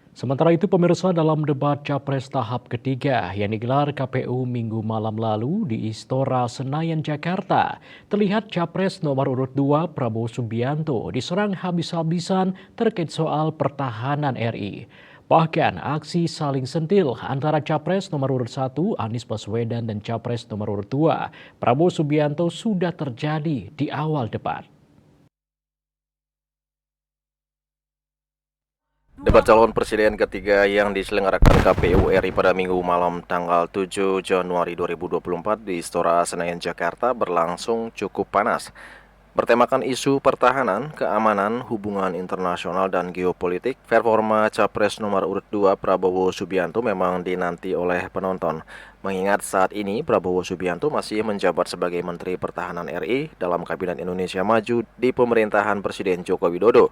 Sementara itu pemirsa dalam debat Capres tahap ketiga yang digelar KPU Minggu malam lalu di Istora Senayan, Jakarta, terlihat Capres nomor urut 2 Prabowo Subianto diserang habis-habisan terkait soal pertahanan RI. Bahkan aksi saling sentil antara Capres nomor urut 1 Anies Baswedan dan Capres nomor urut 2 Prabowo Subianto sudah terjadi di awal debat. Debat calon presiden ketiga yang diselenggarakan KPU RI pada Minggu malam tanggal 7 Januari 2024 di Istora Senayan, Jakarta berlangsung cukup panas. Bertemakan isu pertahanan, keamanan, hubungan internasional, dan geopolitik, performa Capres nomor urut 2 Prabowo Subianto memang dinanti oleh penonton. Mengingat saat ini Prabowo Subianto masih menjabat sebagai Menteri Pertahanan RI dalam Kabinet Indonesia Maju di pemerintahan Presiden Joko Widodo.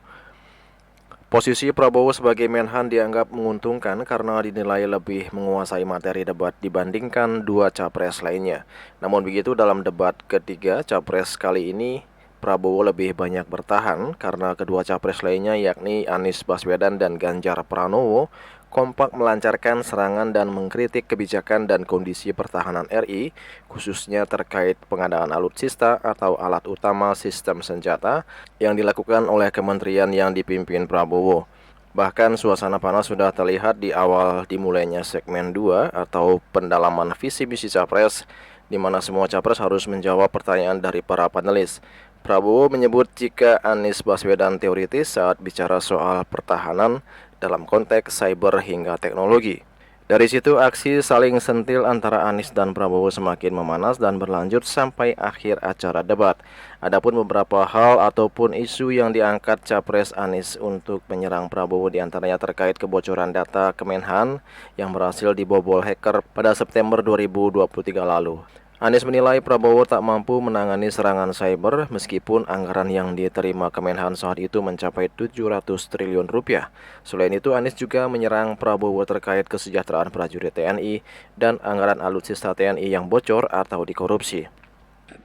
Posisi Prabowo sebagai Menhan dianggap menguntungkan karena dinilai lebih menguasai materi debat dibandingkan dua capres lainnya. Namun begitu dalam debat ketiga capres kali ini Prabowo lebih banyak bertahan karena kedua capres lainnya yakni Anies Baswedan dan Ganjar Pranowo kompak melancarkan serangan dan mengkritik kebijakan dan kondisi pertahanan RI, khususnya terkait pengadaan alutsista atau alat utama sistem senjata yang dilakukan oleh kementerian yang dipimpin Prabowo. Bahkan suasana panas sudah terlihat di awal dimulainya segmen 2 atau pendalaman visi misi capres, di mana semua capres harus menjawab pertanyaan dari para panelis. Prabowo menyebut jika Anies Baswedan teoritis saat bicara soal pertahanan dalam konteks cyber hingga teknologi. Dari situ aksi saling sentil antara Anies dan Prabowo semakin memanas dan berlanjut sampai akhir acara debat. Adapun beberapa hal ataupun isu yang diangkat Capres Anies untuk menyerang Prabowo diantaranya terkait kebocoran data Kemenhan yang berhasil dibobol hacker pada September 2023 lalu. Anies menilai Prabowo tak mampu menangani serangan cyber meskipun anggaran yang diterima Kemenhan saat itu mencapai 700 triliun rupiah. Selain itu, Anies juga menyerang Prabowo terkait kesejahteraan prajurit TNI dan anggaran alutsista TNI yang bocor atau dikorupsi.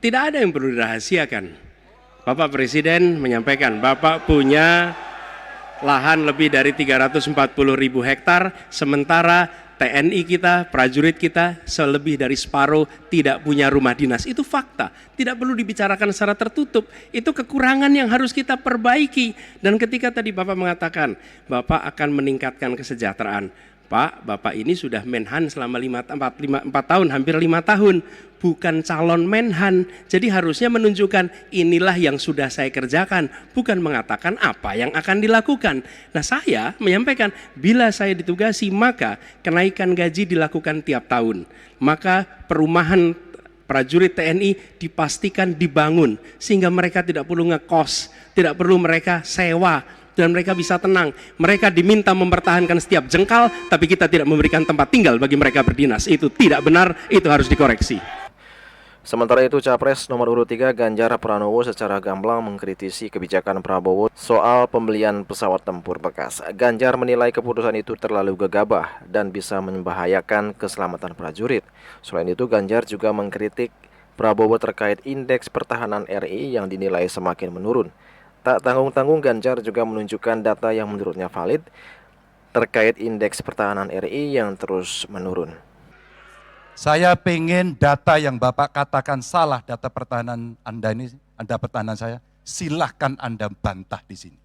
Tidak ada yang perlu dirahasiakan. Bapak Presiden menyampaikan, Bapak punya lahan lebih dari 340.000 hektar, sementara TNI kita, prajurit kita, selebih dari separuh tidak punya rumah dinas. Itu fakta, tidak perlu dibicarakan secara tertutup. Itu kekurangan yang harus kita perbaiki. Dan ketika tadi Bapak mengatakan, Bapak akan meningkatkan kesejahteraan. Pak, Bapak ini sudah Menhan selama 4 tahun, hampir 5 tahun. Bukan calon Menhan, jadi harusnya menunjukkan inilah yang sudah saya kerjakan, bukan mengatakan apa yang akan dilakukan. Nah, saya menyampaikan bila saya ditugasi maka kenaikan gaji dilakukan tiap tahun, maka perumahan prajurit TNI dipastikan dibangun sehingga mereka tidak perlu ngekos, tidak perlu mereka sewa, dan mereka bisa tenang. Mereka diminta mempertahankan setiap jengkal, tapi kita tidak memberikan tempat tinggal bagi mereka berdinas. Itu tidak benar, itu harus dikoreksi. Sementara itu, Capres nomor urut 3 Ganjar Pranowo secara gamblang mengkritisi kebijakan Prabowo soal pembelian pesawat tempur bekas. Ganjar menilai keputusan itu terlalu gegabah dan bisa membahayakan keselamatan prajurit. Selain itu, Ganjar juga mengkritik Prabowo terkait indeks pertahanan RI yang dinilai semakin menurun. Tak tanggung-tanggung, Ganjar juga menunjukkan data yang menurutnya valid terkait indeks pertahanan RI yang terus menurun. Saya pengen data yang Bapak katakan salah, data pertahanan Anda ini, Anda pertahanan saya, silahkan Anda bantah di sini.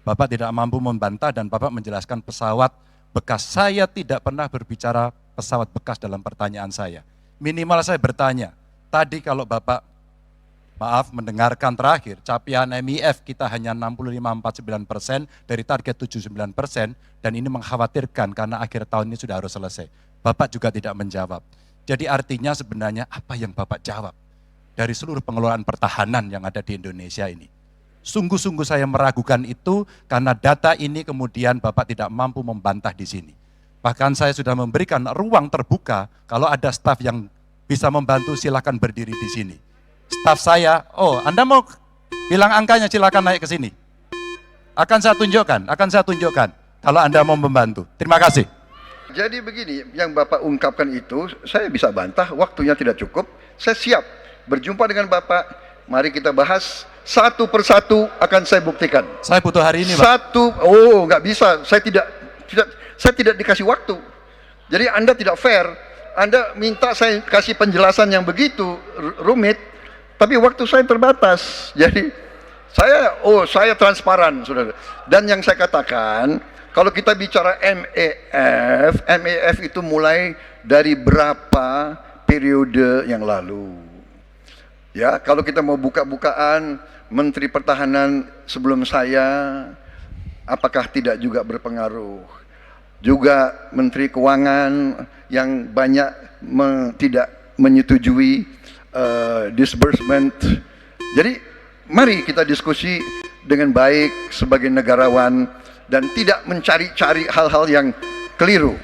Bapak tidak mampu membantah dan Bapak menjelaskan pesawat bekas. Saya tidak pernah berbicara pesawat bekas dalam pertanyaan saya. Minimal saya bertanya, tadi kalau Bapak, maaf, mendengarkan terakhir, capaian MIF kita hanya 65-49% dari target 79%, dan ini mengkhawatirkan karena akhir tahun ini sudah harus selesai. Bapak juga tidak menjawab. Jadi artinya sebenarnya apa yang Bapak jawab dari seluruh pengelolaan pertahanan yang ada di Indonesia ini? Sungguh-sungguh saya meragukan itu karena data ini kemudian Bapak tidak mampu membantah di sini. Bahkan saya sudah memberikan ruang terbuka, kalau ada staf yang bisa membantu silakan berdiri di sini. Staf saya, oh Anda mau bilang angkanya silakan naik ke sini. Akan saya tunjukkan kalau Anda mau membantu. Terima kasih. Jadi begini, yang Bapak ungkapkan itu saya bisa bantah, waktunya tidak cukup. Saya siap berjumpa dengan Bapak, mari kita bahas satu persatu akan saya buktikan. Saya butuh hari ini, Pak. Nggak bisa, saya Saya tidak dikasih waktu. Jadi Anda tidak fair. Anda minta saya kasih penjelasan yang begitu rumit, tapi waktu saya terbatas. Jadi saya transparan, saudara. Dan yang saya katakan, kalau kita bicara MEF itu mulai dari berapa periode yang lalu. Ya, kalau kita mau buka-bukaan, Menteri Pertahanan sebelum saya, apakah tidak juga berpengaruh? Juga Menteri Keuangan yang banyak tidak menyetujui disbursement. Jadi mari kita diskusi dengan baik sebagai negarawan dan tidak mencari-cari hal-hal yang keliru.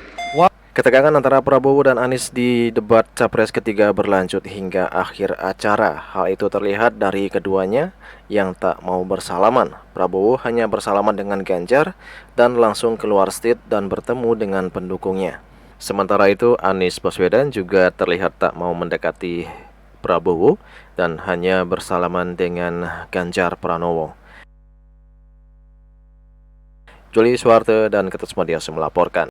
Ketegangan antara Prabowo dan Anies di debat Capres ketiga berlanjut hingga akhir acara. Hal itu terlihat dari keduanya yang tak mau bersalaman. Prabowo hanya bersalaman dengan Ganjar dan langsung keluar state dan bertemu dengan pendukungnya. Sementara itu Anies Baswedan juga terlihat tak mau mendekati Prabowo dan hanya bersalaman dengan Ganjar Pranowo. Juli Suwarte dan Ketut Madias melaporkan.